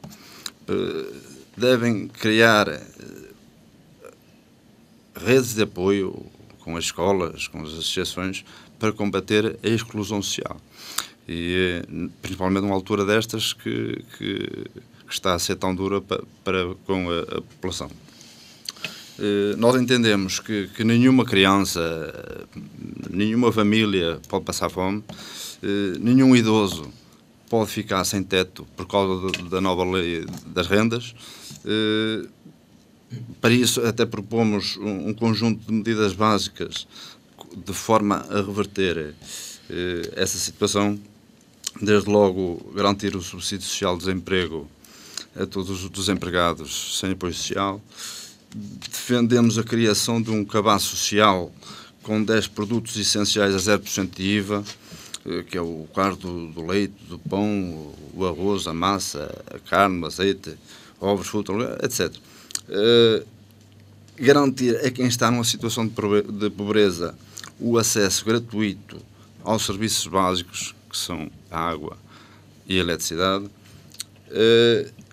S6: Devem criar redes de apoio, com as escolas, com as associações, para combater a exclusão social. E principalmente numa altura destas que está a ser tão dura com a população. Nós entendemos que nenhuma criança, nenhuma família pode passar fome, nenhum idoso pode ficar sem teto por causa da nova lei das rendas. Para isso até propomos um conjunto de medidas básicas de forma a reverter essa situação. Desde logo, garantir o subsídio social de desemprego a todos os desempregados sem apoio social. Defendemos a criação de um cabaz social com 10 produtos essenciais a 0% de IVA, que é o caso do leite, do pão, o arroz, a massa, a carne, o azeite, ovos, fruta, etc. Garantir a quem está numa situação de pobreza o acesso gratuito aos serviços básicos, que são a água e a eletricidade,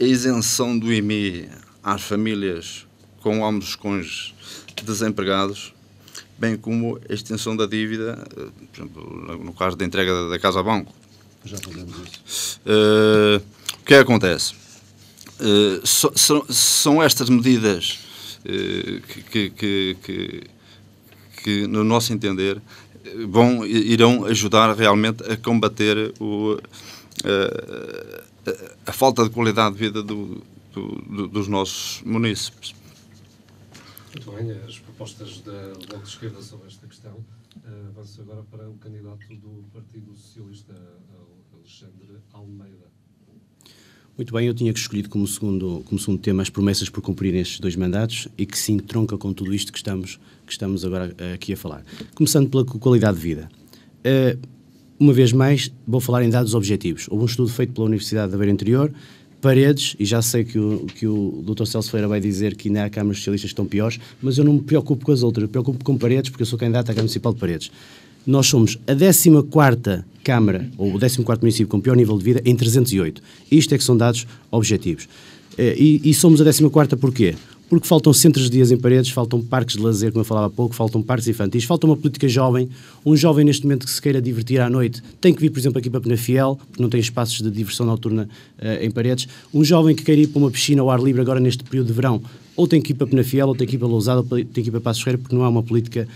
S6: a isenção do IMI às famílias com ambos os cônjuges desempregados, bem como a extensão da dívida, por exemplo, no caso da entrega da casa a banco.
S4: Já fazemos isso.
S6: O que acontece? São estas medidas que, no nosso entender, irão ajudar realmente a combater a falta de qualidade de vida dos nossos munícipes.
S1: Muito bem, as propostas da Bloco de Esquerda sobre esta questão. Avanço agora para o candidato do Partido Socialista, Alexandre Almeida.
S2: Muito bem, eu tinha escolhido como segundo tema as promessas por cumprir nestes 2 mandatos e que sim tronca com tudo isto que estamos agora aqui a falar. Começando pela qualidade de vida. Uma vez mais, vou falar em dados objetivos. Houve um estudo feito pela Universidade da Beira Interior, Paredes, e já sei que o Dr. Celso Ferreira vai dizer que ainda há câmaras socialistas que estão piores, mas eu não me preocupo com as outras, eu me preocupo com Paredes, porque eu sou candidato à Câmara Municipal de Paredes. Nós somos a 14ª Câmara, ou o 14º município com pior nível de vida, em 308. Isto é que são dados objetivos. E somos a 14ª porquê? Porque faltam centros de dias em Paredes, faltam parques de lazer, como eu falava há pouco, faltam parques infantis, falta uma política jovem. Um jovem neste momento que se queira divertir à noite tem que vir, por exemplo, aqui para Penafiel, porque não tem espaços de diversão noturna em Paredes. Um jovem que queira ir para uma piscina ao ar livre agora neste período de verão, ou tem que ir para Penafiel, ou tem que ir para Lousada, ou tem que ir para Passos Ferreira, porque não há uma política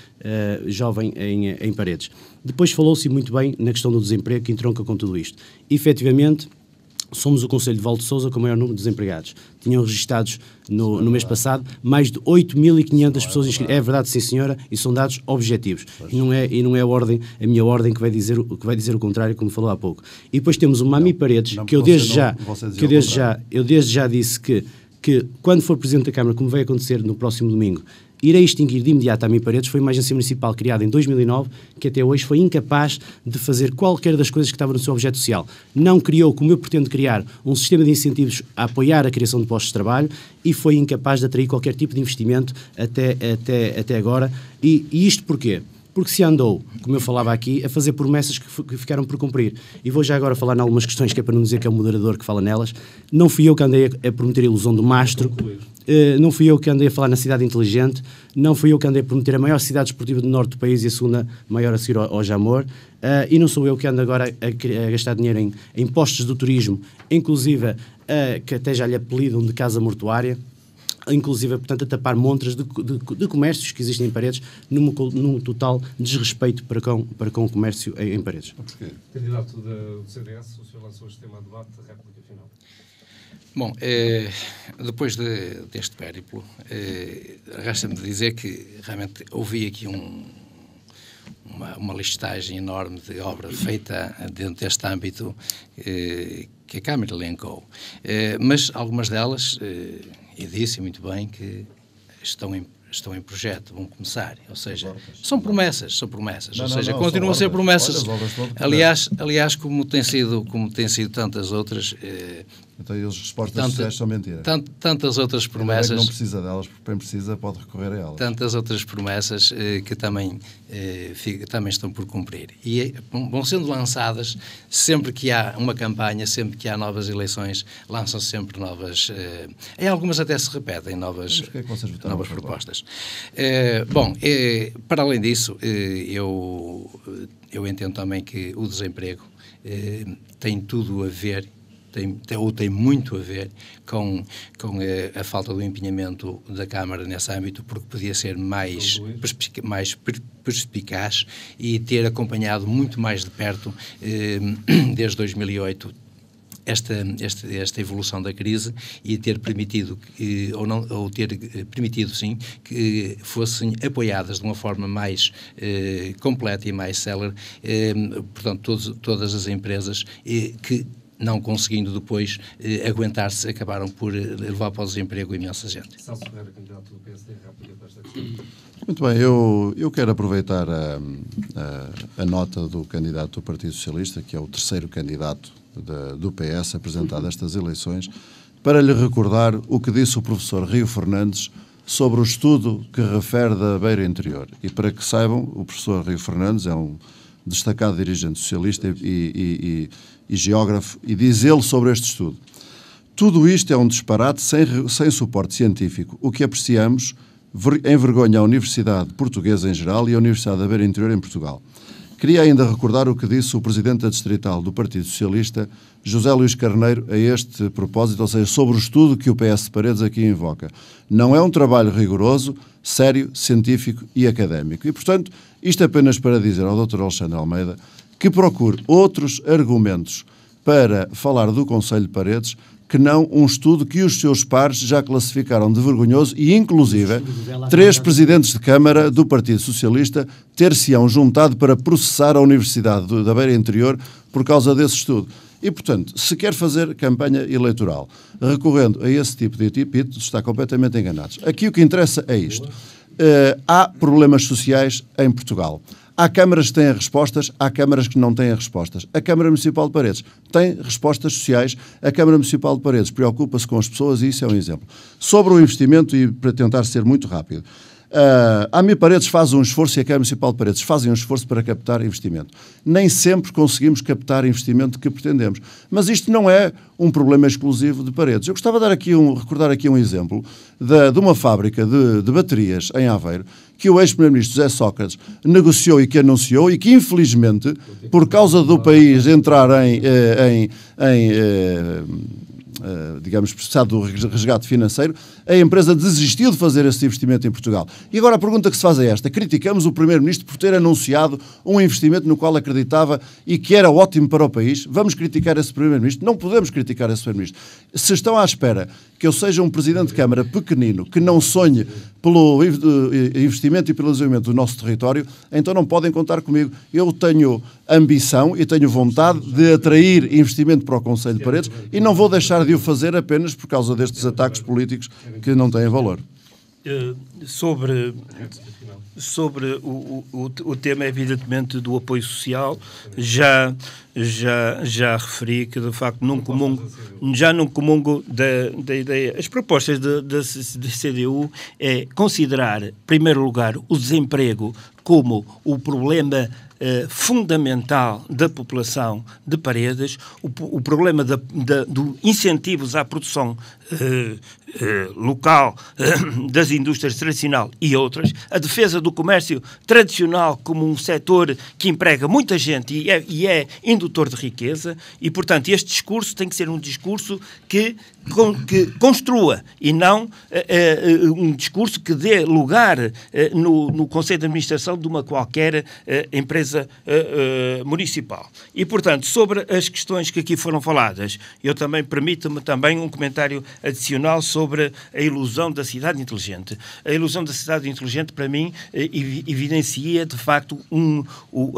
S2: jovem em Paredes. Depois falou-se muito bem na questão do desemprego, que entronca com tudo isto. Efetivamente, somos o Concelho de Val de Sousa com o maior número de desempregados. Tinham registados no mês passado mais de 8.500 pessoas inscritas. É verdade, sim senhora, e são dados objetivos. E não é a minha ordem que vai dizer o contrário, como falou há pouco. E depois temos o Mami Paredes, que eu desde já disse que quando for Presidente da Câmara, como vai acontecer no próximo domingo, irei extinguir de imediato a Mami Paredes. Foi uma agência municipal criada em 2009, que até hoje foi incapaz de fazer qualquer das coisas que estava no seu objeto social. Não criou, como eu pretendo criar, um sistema de incentivos a apoiar a criação de postos de trabalho e foi incapaz de atrair qualquer tipo de investimento até agora. E isto porquê? Porque se andou, como eu falava aqui, a fazer promessas que ficaram por cumprir. E vou já agora falar em algumas questões, que é para não dizer que é o moderador que fala nelas. Não fui eu que andei a prometer a ilusão do mastro. Não fui eu que andei a falar na cidade inteligente, não fui eu que andei a prometer a maior cidade esportiva do norte do país e a segunda maior a seguir ao Jamor, e não sou eu que ando agora a gastar dinheiro em postos do turismo, inclusive que até já lhe apelidam de casa mortuária, inclusive, portanto, a tapar montras de comércios que existem em Paredes, num total desrespeito para com o comércio em Paredes.
S1: Candidato do CDS, o senhor lançou este tema a debate, a réplica final.
S3: Bom, depois deste périplo, resta-me dizer que realmente ouvi aqui uma listagem enorme de obra feita dentro deste âmbito que a Câmara elencou. Mas algumas delas, e disse muito bem, que estão em projeto, vão começar. Ou seja, são promessas. Continuam a ser promessas. Aliás, como tem sido tantas outras,
S4: Então, as respostas sociais são mentira.
S3: Tantas outras promessas...
S4: Não precisa delas, porque quem precisa pode recorrer a elas.
S3: Tantas outras promessas que também estão por cumprir. E vão sendo lançadas, sempre que há uma campanha, sempre que há novas eleições, lançam-se sempre novas... em algumas até se repetem novas propostas. Para além disso, eu entendo também que o desemprego tem tudo a ver, tem muito a ver com a falta do empenhamento da Câmara nesse âmbito, porque podia ser mais perspicaz e ter acompanhado muito mais de perto, desde 2008, esta evolução da crise e ter permitido, sim, que fossem apoiadas de uma forma mais completa e mais célere, portanto, todas as empresas que, não conseguindo depois aguentar-se, acabaram por levar para o desemprego imensa gente.
S4: Muito bem, eu quero aproveitar a nota do candidato do Partido Socialista, que é o terceiro candidato do PS apresentado a estas eleições, para lhe recordar o que disse o professor Rio Fernandes sobre o estudo que refere da Beira Interior. E para que saibam, o professor Rio Fernandes é um destacado dirigente socialista e geógrafo, e diz ele sobre este estudo: tudo isto é um disparate sem suporte científico. O que apreciamos envergonha a Universidade Portuguesa em geral e a Universidade da Beira Interior em Portugal. Queria ainda recordar o que disse o presidente da distrital do Partido Socialista, José Luís Carneiro, a este propósito, ou seja, sobre o estudo que o PS de Paredes aqui invoca. Não é um trabalho rigoroso, sério, científico e académico. E, portanto, isto apenas para dizer ao Dr. Alexandre Almeida que procure outros argumentos para falar do Conselho de Paredes, que não um estudo que os seus pares já classificaram de vergonhoso e, inclusive, 3 presidentes de Câmara do Partido Socialista ter-se-ão juntado para processar a Universidade da Beira Interior por causa desse estudo. E, portanto, se quer fazer campanha eleitoral recorrendo a esse tipo de epítetos, está completamente enganados. Aqui o que interessa é isto. Há problemas sociais em Portugal. Há câmaras que têm respostas, há câmaras que não têm respostas. A Câmara Municipal de Paredes tem respostas sociais, a Câmara Municipal de Paredes preocupa-se com as pessoas e isso é um exemplo. Sobre o investimento, e para tentar ser muito rápido, a AMI Paredes faz um esforço e a Câmara Municipal de Paredes fazem um esforço para captar investimento. Nem sempre conseguimos captar investimento que pretendemos. Mas isto não é um problema exclusivo de Paredes. Eu gostava de recordar aqui um exemplo de uma fábrica de baterias em Aveiro que o ex-primeiro-ministro José Sócrates negociou e que anunciou e que, infelizmente, por causa do país entrar digamos, precisado do resgate financeiro, a empresa desistiu de fazer esse investimento em Portugal. E agora a pergunta que se faz é esta: criticamos o Primeiro-Ministro por ter anunciado um investimento no qual acreditava e que era ótimo para o país? Vamos criticar esse Primeiro-Ministro? Não podemos criticar esse Primeiro-Ministro. Se estão à espera que eu seja um Presidente de Câmara pequenino, que não sonhe pelo investimento e pelo desenvolvimento do nosso território, então não podem contar comigo. Eu tenho ambição e tenho vontade de atrair investimento para o Conselho de Paredes e não vou deixar de o fazer apenas por causa destes ataques políticos que não têm valor.
S5: Sobre o tema, evidentemente, do apoio social, já referi que, de facto, não comungo da ideia. As propostas da CDU é considerar, em primeiro lugar, o desemprego como o problema fundamental da população de Paredes, o problema do incentivos à produção local das indústrias tradicional e outras, a defesa do comércio tradicional como um setor que emprega muita gente e é indutor de riqueza, e, portanto, este discurso tem que ser um discurso que construa e não um discurso que dê lugar no Conselho de Administração de uma qualquer empresa municipal. E, portanto, sobre as questões que aqui foram faladas, eu também permito-me também um comentário adicional sobre sobre a ilusão da cidade inteligente. A ilusão da cidade inteligente, para mim, evidencia, de facto,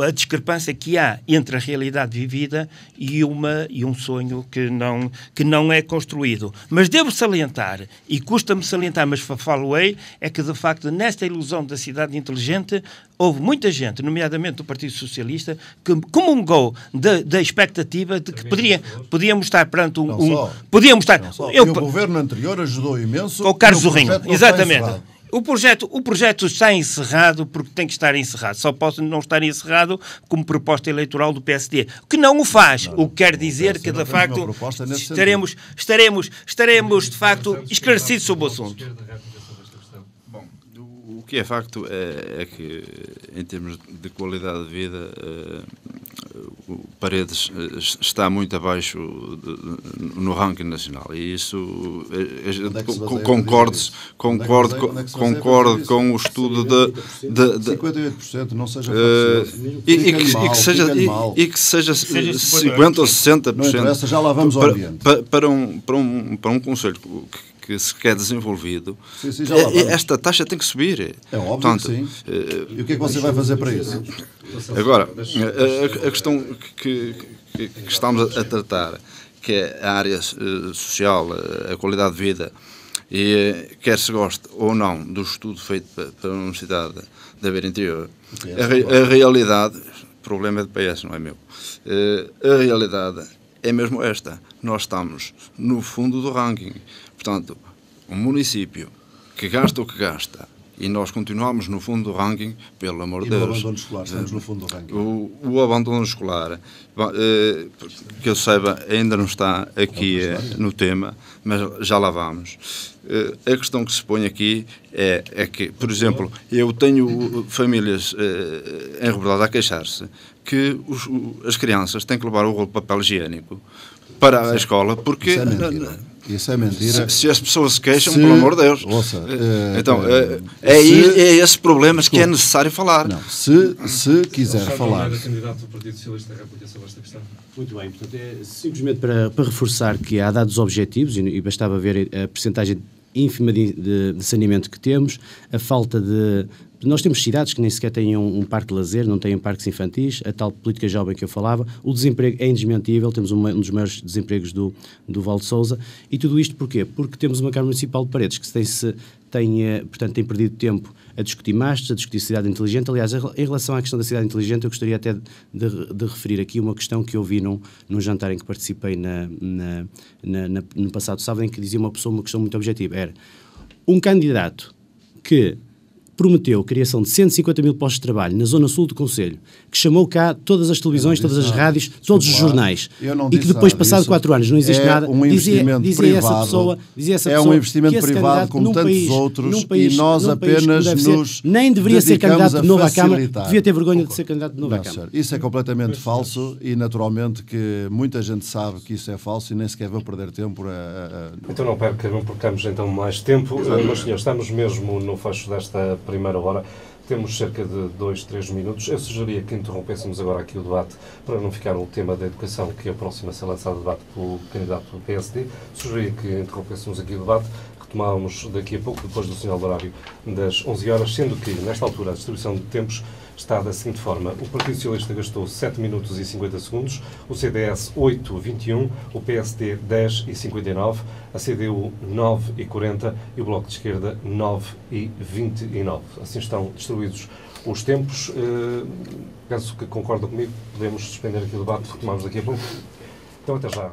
S5: a discrepância que há entre a realidade vivida e um sonho que não é construído. Mas devo salientar, e custa-me salientar, mas falo-ei, é que, de facto, nesta ilusão da cidade inteligente, houve muita gente, nomeadamente do Partido Socialista, que comungou da expectativa de que podíamos estar perante podíamos estar...
S4: E o governo anterior ajudou imenso.
S5: Com o Carlos Zorrinho, exatamente. O projeto está encerrado porque tem que estar encerrado. Só pode não estar encerrado como proposta eleitoral do PSD. O que não o faz. O que quer dizer que, de facto, estaremos de facto, esclarecidos sobre o assunto.
S6: Bom, o que é facto é que, em termos de qualidade de vida, o Paredes está muito abaixo no ranking nacional, e isso concordo com o estudo de
S4: 58%, não seja
S6: e que seja 50 ou 60%.
S4: Não interessa, já lá vamos ao ambiente.
S6: Para um conselho que se quer desenvolvido, esta taxa tem que subir.
S4: É óbvio. Portanto, que sim. E o que é que você vai fazer para isso?
S6: Agora, a questão que estamos a tratar, que é a área social, a qualidade de vida, e quer se goste ou não do estudo feito pela Universidade da Beira Interior, a realidade, o problema é do PS, não é meu, a realidade é mesmo esta. Nós estamos no fundo do ranking. Portanto, um município que gasta o que gasta, e nós continuamos no fundo do ranking, pelo amor de Deus.
S4: O abandono escolar, estamos no fundo do ranking.
S6: O abandono escolar, que eu saiba, ainda não está aqui no tema, mas já lá vamos. A questão que se põe aqui é que, por exemplo, eu tenho famílias em Rebordado a queixar-se que as crianças têm que levar o rolo de papel higiênico para a escola, porque...
S4: Isso é mentira. Isso é mentira.
S6: Se as pessoas se queixam, pelo amor de Deus.
S4: Ouça,
S6: então, é esse problema que é necessário falar.
S4: Não, se quiser falar...
S1: candidato do Partido Socialista da República sobre esta questão.
S2: Muito bem, portanto, simplesmente para reforçar que há dados objetivos, e bastava ver a percentagem ínfima de saneamento que temos, a falta de... Nós temos cidades que nem sequer têm um parque de lazer, não têm parques infantis, a tal política jovem que eu falava, o desemprego é indesmentível, temos um dos maiores desempregos do Val de Sousa, e tudo isto porquê? Porque temos uma Câmara Municipal de Paredes que tem perdido tempo a discutir mastros, a discutir cidade inteligente. Aliás, em relação à questão da cidade inteligente, eu gostaria até de referir aqui uma questão que eu vi num jantar em que participei no passado sábado, em que dizia uma questão muito objetiva, era um candidato que prometeu a criação de 150 mil postos de trabalho na zona sul do Concelho, que chamou cá todas as televisões, todas as rádios, todos os jornais, e que depois, passado 4 anos, não existe nada, dizia essa pessoa
S4: um investimento privado como tantos outros, e nós apenas nos
S2: nem deveria ser candidato de novo à Câmara, devia ter vergonha de ser candidato de novo à Câmara.
S4: Isso é completamente falso, e naturalmente que muita gente sabe que isso é falso e nem sequer vão perder tempo
S1: Então não percamos então mais tempo. Meus senhores, estamos mesmo no fecho desta primeira hora. Temos cerca de 2-3 minutos. Eu sugeria que interrompêssemos agora aqui o debate para não ficar o tema da educação, que é próximo a ser lançado o debate pelo candidato do PSD. Sugeria que interrompêssemos aqui o debate, retomávamos daqui a pouco, depois do sinal de horário das 11 horas, sendo que, nesta altura, a distribuição de tempos está da seguinte forma: o Partido Socialista gastou 7 minutos e 50 segundos, o CDS 8,21, o PSD 10,59, a CDU 9,40 e o Bloco de Esquerda 9,29. Assim estão distribuídos os tempos. Penso que concordam comigo, podemos suspender aqui o debate, retomamos daqui a pouco. Então, até já.